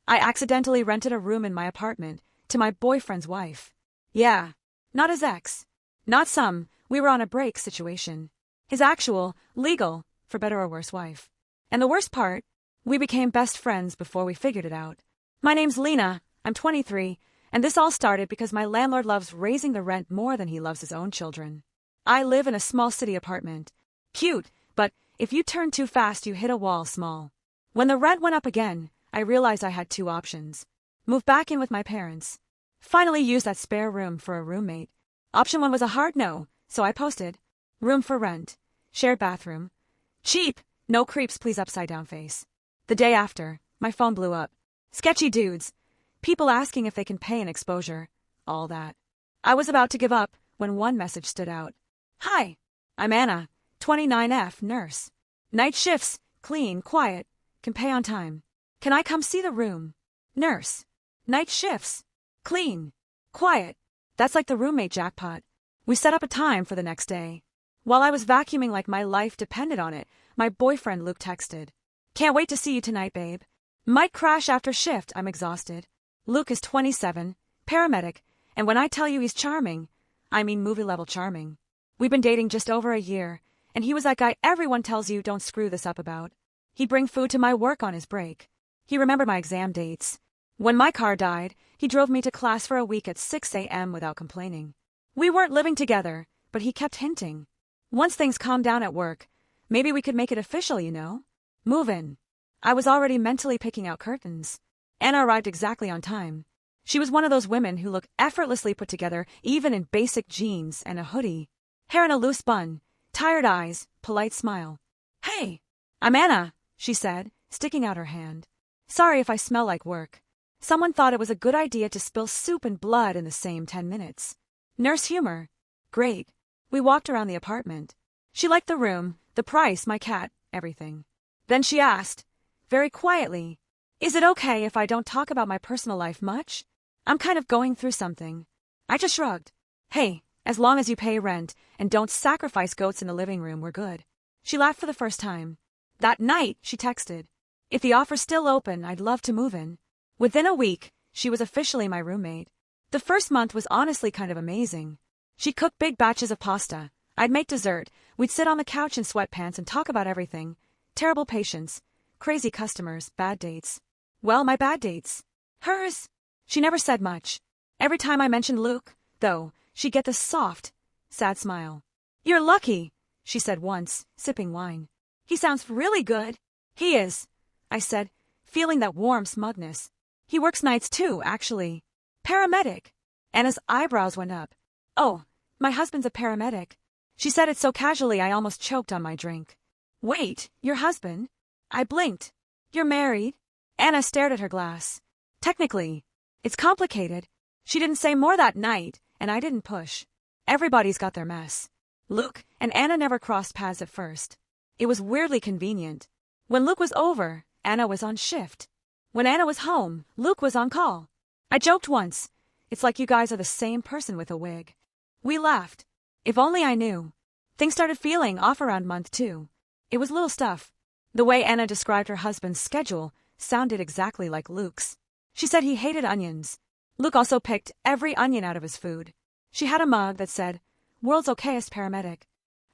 I accidentally rented a room in my apartment to my boyfriend's wife. Yeah, not his ex. Not some, we were on a break situation. His actual, legal, for better or worse wife. And the worst part, we became best friends before we figured it out. My name's Lena, I'm 23, and this all started because my landlord loves raising the rent more than he loves his own children. I live in a small city apartment. Cute, but if you turn too fast you hit a wall small. When the rent went up again, I realized I had two options. Move back in with my parents. Finally use that spare room for a roommate. Option 1 was a hard no, so I posted. Room for rent. Shared bathroom. Cheap. No creeps please upside down face. The day after, my phone blew up. Sketchy dudes. People asking if they can pay an exposure. All that. I was about to give up when one message stood out. Hi, I'm Anna, 29F, nurse. Night shifts, clean, quiet, can pay on time. Can I come see the room? Nurse. Night shifts, clean, quiet. That's like the roommate jackpot. We set up a time for the next day. While I was vacuuming like my life depended on it, my boyfriend Luke texted. Can't wait to see you tonight, babe. Might crash after shift, I'm exhausted. Luke is 27, paramedic, and when I tell you he's charming, I mean movie-level charming. We've been dating just over a year, and he was that guy everyone tells you don't screw this up about. He'd bring food to my work on his break. He remembered my exam dates. When my car died, he drove me to class for a week at 6 a.m. without complaining. We weren't living together, but he kept hinting. Once things calmed down at work, maybe we could make it official, you know? Move in. I was already mentally picking out curtains. Anna arrived exactly on time. She was one of those women who look effortlessly put together, even in basic jeans and a hoodie. Hair in a loose bun, tired eyes, polite smile. Hey, I'm Anna, she said, sticking out her hand. Sorry if I smell like work. Someone thought it was a good idea to spill soup and blood in the same 10 minutes. Nurse humor. Great. We walked around the apartment. She liked the room, the price, my cat, everything. Then she asked, very quietly, is it okay if I don't talk about my personal life much? I'm kind of going through something. I just shrugged. Hey, as long as you pay rent and don't sacrifice goats in the living room, we're good. She laughed for the first time. That night, she texted, if the offer's still open, I'd love to move in. Within a week, she was officially my roommate. The first month was honestly kind of amazing. She'd cook big batches of pasta. I'd make dessert. We'd sit on the couch in sweatpants and talk about everything. Terrible patients, crazy customers, bad dates. Well, my bad dates. Hers. She never said much. Every time I mentioned Luke, though, she'd get this soft, sad smile. You're lucky, she said once, sipping wine. He sounds really good. He is, I said, feeling that warm smugness. He works nights too, actually. Paramedic. Anna's eyebrows went up. Oh, my husband's a paramedic. She said it so casually I almost choked on my drink. Wait, your husband? I blinked. You're married? Anna stared at her glass. Technically. It's complicated. She didn't say more that night, and I didn't push. Everybody's got their mess. Luke and Anna never crossed paths at first. It was weirdly convenient. When Luke was over, Anna was on shift. When Anna was home, Luke was on call. I joked once, it's like you guys are the same person with a wig. We laughed. If only I knew. Things started feeling off around month 2. It was little stuff. The way Anna described her husband's schedule sounded exactly like Luke's. She said he hated onions. Luke also picked every onion out of his food. She had a mug that said, World's okayest paramedic.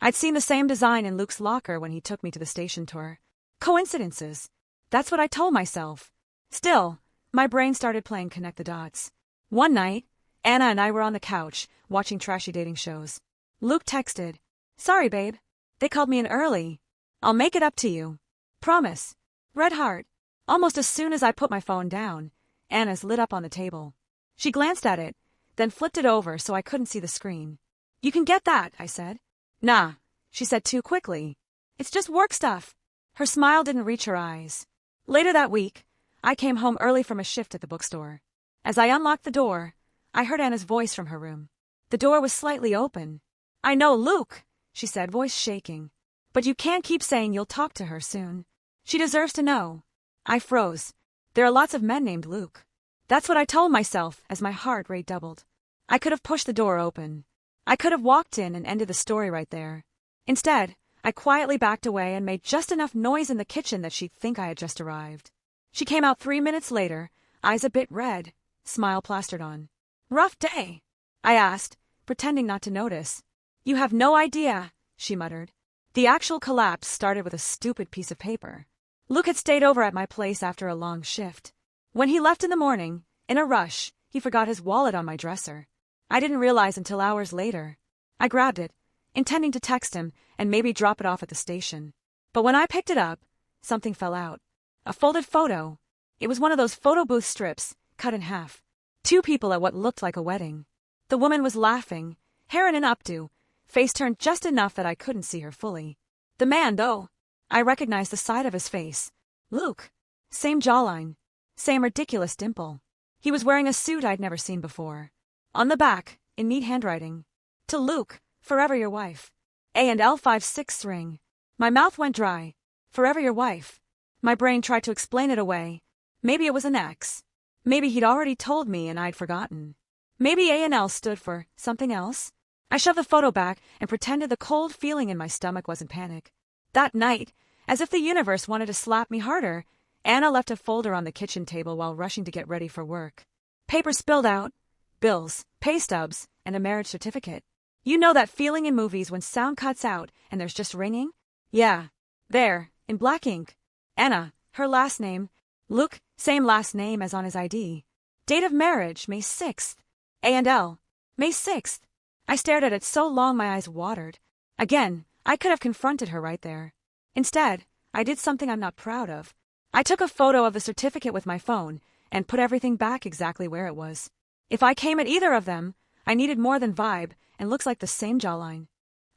I'd seen the same design in Luke's locker when he took me to the station tour. Coincidences. That's what I told myself. Still, my brain started playing connect the dots. One night, Anna and I were on the couch, watching trashy dating shows. Luke texted, Sorry, babe. They called me in early. I'll make it up to you. Promise. Red heart. Almost as soon as I put my phone down, Anna's lit up on the table. She glanced at it, then flipped it over so I couldn't see the screen. You can get that, I said. Nah, she said too quickly. It's just work stuff. Her smile didn't reach her eyes. Later that week, I came home early from a shift at the bookstore. As I unlocked the door, I heard Anna's voice from her room. The door was slightly open. I know Luke, she said, voice shaking. But you can't keep saying you'll talk to her soon. She deserves to know. I froze. There are lots of men named Luke. That's what I told myself as my heart rate doubled. I could have pushed the door open. I could have walked in and ended the story right there. Instead, I quietly backed away and made just enough noise in the kitchen that she'd think I had just arrived. She came out 3 minutes later, eyes a bit red, smile plastered on. "Rough day?" I asked, pretending not to notice. "You have no idea," she muttered. The actual collapse started with a stupid piece of paper. Luke had stayed over at my place after a long shift. When he left in the morning, in a rush, he forgot his wallet on my dresser. I didn't realize until hours later. I grabbed it, intending to text him and maybe drop it off at the station. But when I picked it up, something fell out. A folded photo. It was one of those photo booth strips, cut in half. 2 people at what looked like a wedding. The woman was laughing, hair in an updo, face turned just enough that I couldn't see her fully. The man, though, I recognized the side of his face. Luke. Same jawline. Same ridiculous dimple. He was wearing a suit I'd never seen before. On the back, in neat handwriting. To Luke, forever your wife. A&L 5/6 ring. My mouth went dry. Forever your wife. My brain tried to explain it away. Maybe it was an X. Maybe he'd already told me and I'd forgotten. Maybe A&L stood for something else. I shoved the photo back and pretended the cold feeling in my stomach wasn't panic. That night, as if the universe wanted to slap me harder, Anna left a folder on the kitchen table while rushing to get ready for work. Paper spilled out. Bills, pay stubs, and a marriage certificate. You know that feeling in movies when sound cuts out and there's just ringing? Yeah. There, in black ink. Anna, her last name. Luke, same last name as on his ID. Date of marriage, May 6th. A&L, May 6th. I stared at it so long my eyes watered. Again, I could have confronted her right there. Instead, I did something I'm not proud of. I took a photo of the certificate with my phone and put everything back exactly where it was. If I came at either of them, I needed more than vibe and looks like the same jawline.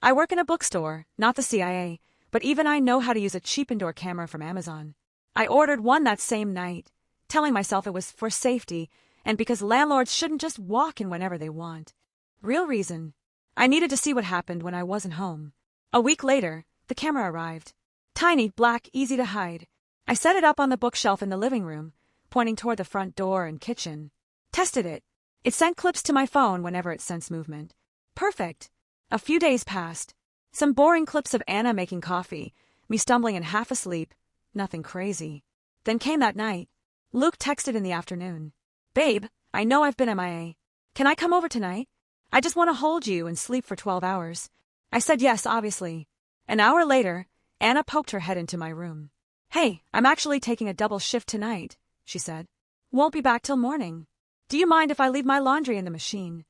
I work in a bookstore, not the CIA, but even I know how to use a cheap indoor camera from Amazon. I ordered one that same night, telling myself it was for safety and because landlords shouldn't just walk in whenever they want. Real reason. I needed to see what happened when I wasn't home. A week later, the camera arrived. Tiny, black, easy to hide. I set it up on the bookshelf in the living room, pointing toward the front door and kitchen. Tested it. It sent clips to my phone whenever it sensed movement. Perfect. A few days passed. Some boring clips of Anna making coffee, me stumbling and half asleep. Nothing crazy. Then came that night. Luke texted in the afternoon. "Babe, I know I've been MIA. Can I come over tonight? I just want to hold you and sleep for 12 hours. I said yes, obviously. An hour later, Anna poked her head into my room. "Hey, I'm actually taking a double shift tonight," she said. "Won't be back till morning. Do you mind if I leave my laundry in the machine?"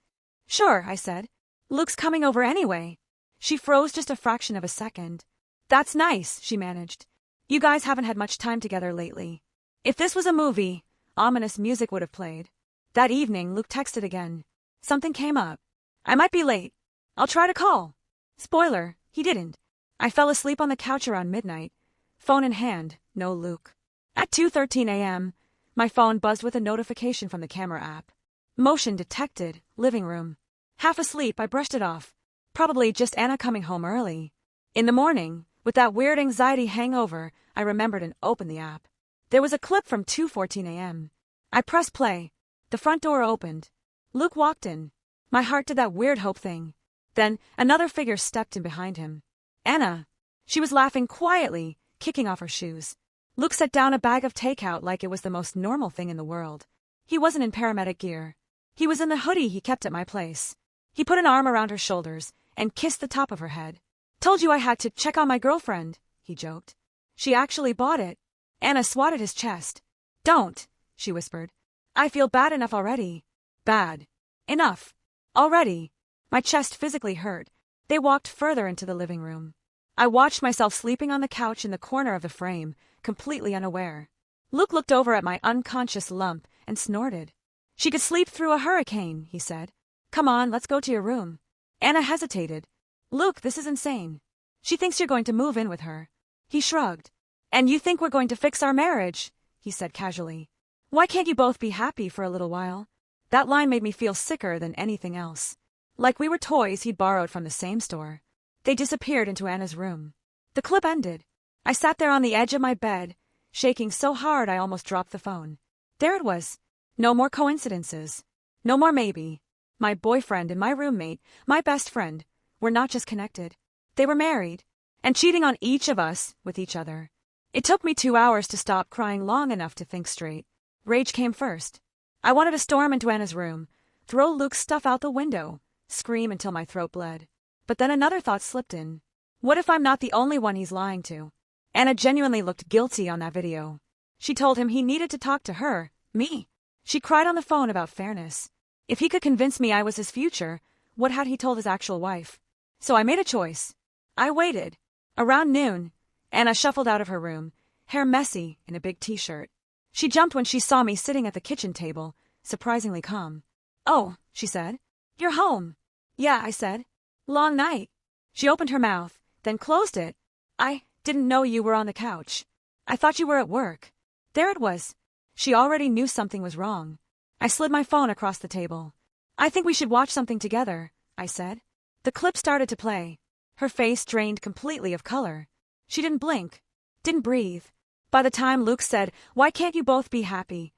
"Sure," I said. "Luke's coming over anyway." She froze just a fraction of a second. "That's nice," she managed. "You guys haven't had much time together lately." If this was a movie, ominous music would have played. That evening, Luke texted again. Something came up. "I might be late. I'll try to call." Spoiler, he didn't. I fell asleep on the couch around midnight. Phone in hand, no Luke. At 2:13 a.m., my phone buzzed with a notification from the camera app. Motion detected, living room. Half asleep, I brushed it off. Probably just Anna coming home early. In the morning, with that weird anxiety hangover, I remembered and opened the app. There was a clip from 2:14 a.m. I pressed play. The front door opened. Luke walked in. My heart did that weird hope thing. Then, another figure stepped in behind him. Anna. She was laughing quietly, kicking off her shoes. Luke set down a bag of takeout like it was the most normal thing in the world. He wasn't in paramedic gear. He was in the hoodie he kept at my place. He put an arm around her shoulders and kissed the top of her head. "Told you I had to check on my girlfriend," he joked. "She actually bought it." Anna swatted his chest. "Don't," she whispered. "I feel bad enough already." Bad. Enough. Already. My chest physically hurt. They walked further into the living room. I watched myself sleeping on the couch in the corner of the frame, completely unaware. Luke looked over at my unconscious lump and snorted. "She could sleep through a hurricane," he said. "Come on, let's go to your room." Anna hesitated. "Luke, this is insane. She thinks you're going to move in with her." He shrugged. "And you think we're going to fix our marriage?" he said casually. "Why can't you both be happy for a little while?" That line made me feel sicker than anything else. Like we were toys he'd borrowed from the same store. They disappeared into Anna's room. The clip ended. I sat there on the edge of my bed, shaking so hard I almost dropped the phone. There it was. No more coincidences. No more maybe. My boyfriend and my roommate, my best friend, were not just connected. They were married, and cheating on each of us with each other. It took me 2 hours to stop crying long enough to think straight. Rage came first. I wanted to storm into Anna's room, throw Luke's stuff out the window, scream until my throat bled. But then another thought slipped in. What if I'm not the only one he's lying to? Anna genuinely looked guilty on that video. She told him he needed to talk to her, me. She cried on the phone about fairness. If he could convince me I was his future, what had he told his actual wife? So I made a choice. I waited. Around noon, Anna shuffled out of her room, hair messy in a big t-shirt. She jumped when she saw me sitting at the kitchen table, surprisingly calm. "Oh," she said. "You're home." "Yeah," I said. "Long night." She opened her mouth, then closed it. "I didn't know you were on the couch. I thought you were at work." There it was. She already knew something was wrong. I slid my phone across the table. "I think we should watch something together," I said. The clip started to play. Her face drained completely of color. She didn't blink, didn't breathe. By the time Luke said, "Why can't you both be happy?"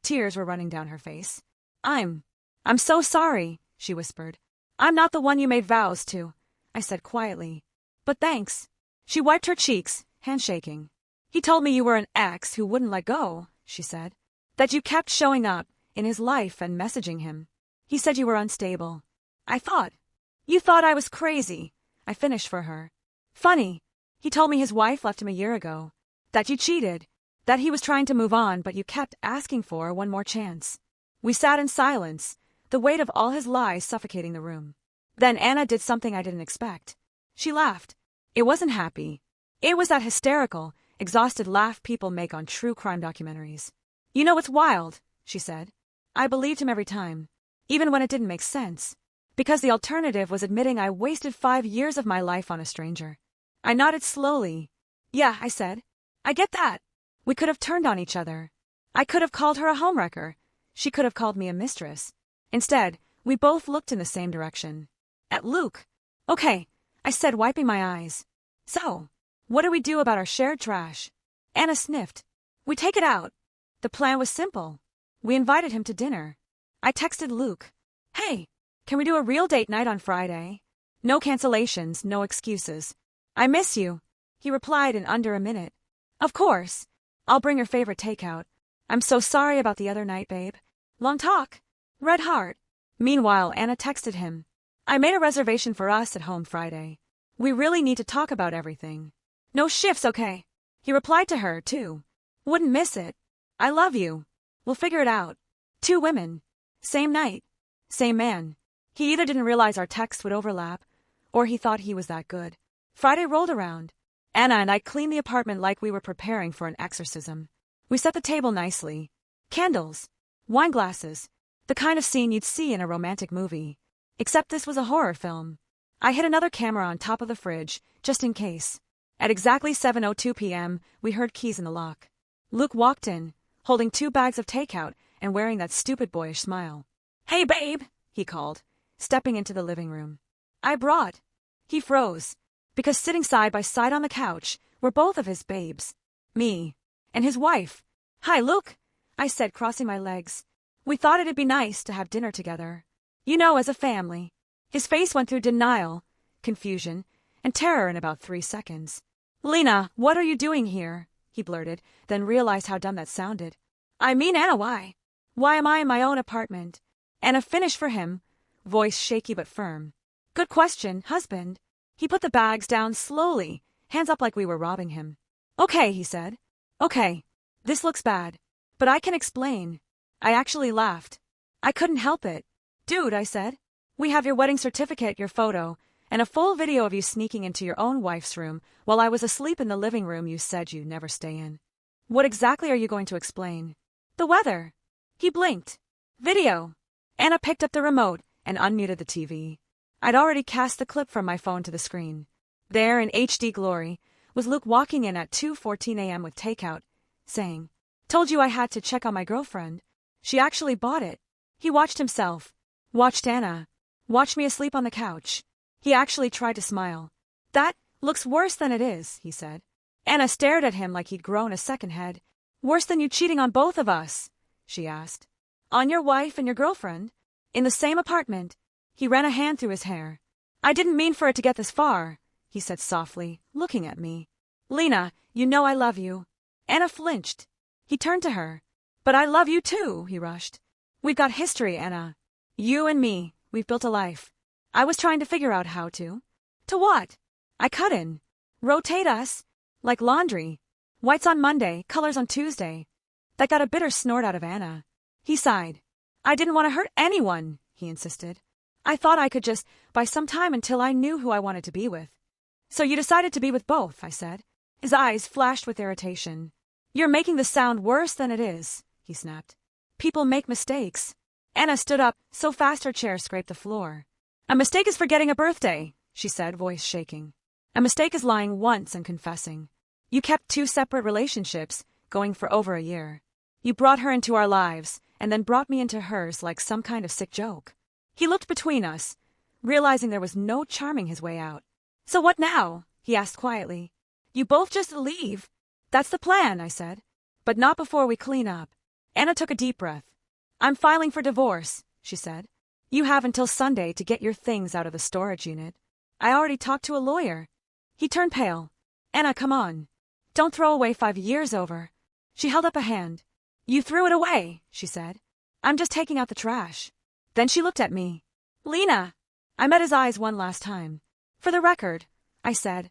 tears were running down her face. I'm so sorry," she whispered. "I'm not the one you made vows to," I said quietly. "But thanks." She wiped her cheeks, handshaking. "He told me you were an ex who wouldn't let go," she said. "That you kept showing up in his life and messaging him. He said you were unstable." You thought I was crazy," I finished for her. "Funny. He told me his wife left him a year ago. That you cheated. That he was trying to move on, but you kept asking for one more chance." We sat in silence, the weight of all his lies suffocating the room. Then Anna did something I didn't expect. She laughed. It wasn't happy. It was that hysterical, exhausted laugh people make on true crime documentaries. "You know what's wild?" she said. I believed him every time, even when it didn't make sense. Because the alternative was admitting I wasted 5 years of my life on a stranger. I nodded slowly. "Yeah," I said. "I get that. We could have turned on each other. I could have called her a homewrecker. She could have called me a mistress. Instead, we both looked in the same direction. At Luke. "Okay," I said, wiping my eyes. "So, what do we do about our shared trash?" Anna sniffed. "We take it out." The plan was simple. We invited him to dinner. I texted Luke. "Hey, can we do a real date night on Friday? No cancellations, no excuses. I miss you." He replied in under a minute. "Of course. I'll bring your favorite takeout. I'm so sorry about the other night, babe. Long talk. Red heart." Meanwhile, Anna texted him. "I made a reservation for us at home Friday. We really need to talk about everything. No shifts, okay?" He replied to her, too. "Wouldn't miss it. I love you. We'll figure it out." 2 women. Same night. Same man. He either didn't realize our texts would overlap, or he thought he was that good. Friday rolled around. Anna and I cleaned the apartment like we were preparing for an exorcism. We set the table nicely. Candles. Wine glasses. The kind of scene you'd see in a romantic movie. Except this was a horror film. I hid another camera on top of the fridge, just in case. At exactly 7:02 p.m., we heard keys in the lock. Luke walked in, holding 2 bags of takeout and wearing that stupid boyish smile. "Hey, babe," he called, stepping into the living room. "I brought." He froze, because sitting side by side on the couch were both of his babes. Me. And his wife. "Hi, Luke," I said, crossing my legs. "We thought it'd be nice to have dinner together. You know, as a family." His face went through denial, confusion, and terror in about 3 seconds. "Lena, what are you doing here?" he blurted, then realized how dumb that sounded. "I mean, Anna, why? Why am I in my own apartment?" Anna finished for him, voice shaky but firm. "Good question, husband." He put the bags down slowly, hands up like we were robbing him. "Okay," he said. "Okay. This looks bad. But I can explain." I actually laughed. I couldn't help it. "Dude," I said. "We have your wedding certificate, your photo, and a full video of you sneaking into your own wife's room while I was asleep in the living room you said you'd never stay in. What exactly are you going to explain?" "The weather." He blinked. "Video." Anna picked up the remote and unmuted the TV. I'd already cast the clip from my phone to the screen. There, in HD glory, was Luke walking in at 2:14 a.m. with takeout, saying, "Told you I had to check on my girlfriend. She actually bought it." He watched himself, watched Anna, watched me asleep on the couch. He actually tried to smile. "That looks worse than it is," he said. Anna stared at him like he'd grown a second head. "Worse than you cheating on both of us?" she asked. "On your wife and your girlfriend? In the same apartment?" He ran a hand through his hair. "I didn't mean for it to get this far," he said softly, looking at me. "Lena, you know I love you." Anna flinched. He turned to her. But I love you too, he rushed. We've got history, Anna. You and me, we've built a life. I was trying to figure out how to. To what? I cut in. Rotate us. Like laundry. Whites on Monday, colors on Tuesday. That got a bitter snort out of Anna. He sighed. I didn't want to hurt anyone, he insisted. I thought I could just buy some time until I knew who I wanted to be with. So you decided to be with both, I said. His eyes flashed with irritation. You're making this sound worse than it is, he snapped. People make mistakes. Anna stood up so fast her chair scraped the floor. A mistake is forgetting a birthday, she said, voice shaking. A mistake is lying once and confessing. You kept 2 separate relationships, going for over a year. You brought her into our lives, and then brought me into hers like some kind of sick joke. He looked between us, realizing there was no charming his way out. So what now? He asked quietly. You both just leave. That's the plan, I said. But not before we clean up. Anna took a deep breath. I'm filing for divorce, she said. You have until Sunday to get your things out of the storage unit. I already talked to a lawyer. He turned pale. Anna, come on. Don't throw away 5 years over. She held up a hand. You threw it away, she said. I'm just taking out the trash. Then she looked at me. Lena. I met his eyes one last time. For the record, I said,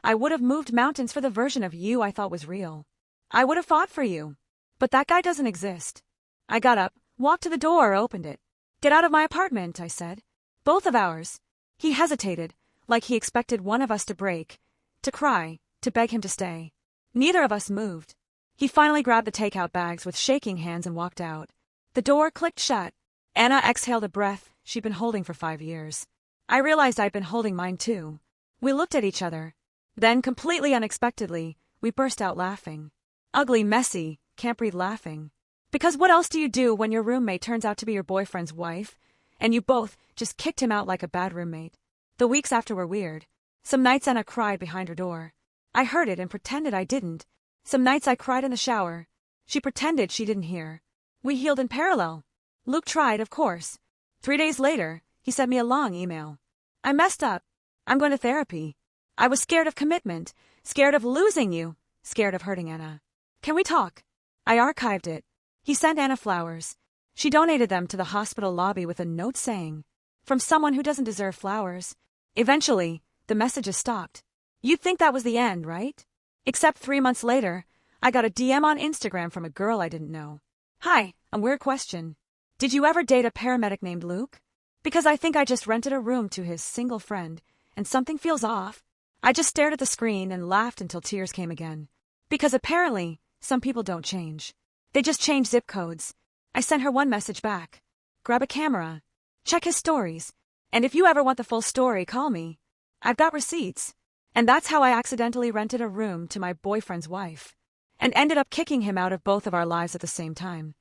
I would have moved mountains for the version of you I thought was real. I would have fought for you. But that guy doesn't exist. I got up, walked to the door, opened it. Get out of my apartment, I said. Both of ours. He hesitated, like he expected one of us to break, to cry, to beg him to stay. Neither of us moved. He finally grabbed the takeout bags with shaking hands and walked out. The door clicked shut. Anna exhaled a breath she'd been holding for 5 years. I realized I'd been holding mine too. We looked at each other. Then, completely unexpectedly, we burst out laughing. Ugly, messy, can't breathe laughing. Because what else do you do when your roommate turns out to be your boyfriend's wife, and you both just kicked him out like a bad roommate? The weeks after were weird. Some nights Anna cried behind her door. I heard it and pretended I didn't. Some nights I cried in the shower. She pretended she didn't hear. We healed in parallel. Luke tried, of course. 3 days later, he sent me a long email. I messed up. I'm going to therapy. I was scared of commitment, scared of losing you, scared of hurting Anna. Can we talk? I archived it. He sent Anna flowers. She donated them to the hospital lobby with a note saying, from someone who doesn't deserve flowers. Eventually, the messages stopped. You'd think that was the end, right? Except 3 months later, I got a DM on Instagram from a girl I didn't know. Hi, a weird question. Did you ever date a paramedic named Luke? Because I think I just rented a room to his single friend, and something feels off. I just stared at the screen and laughed until tears came again. Because apparently, some people don't change. They just change zip codes. I sent her one message back. Grab a camera. Check his stories. And if you ever want the full story, call me. I've got receipts. And that's how I accidentally rented a room to my boyfriend's wife. And ended up kicking him out of both of our lives at the same time.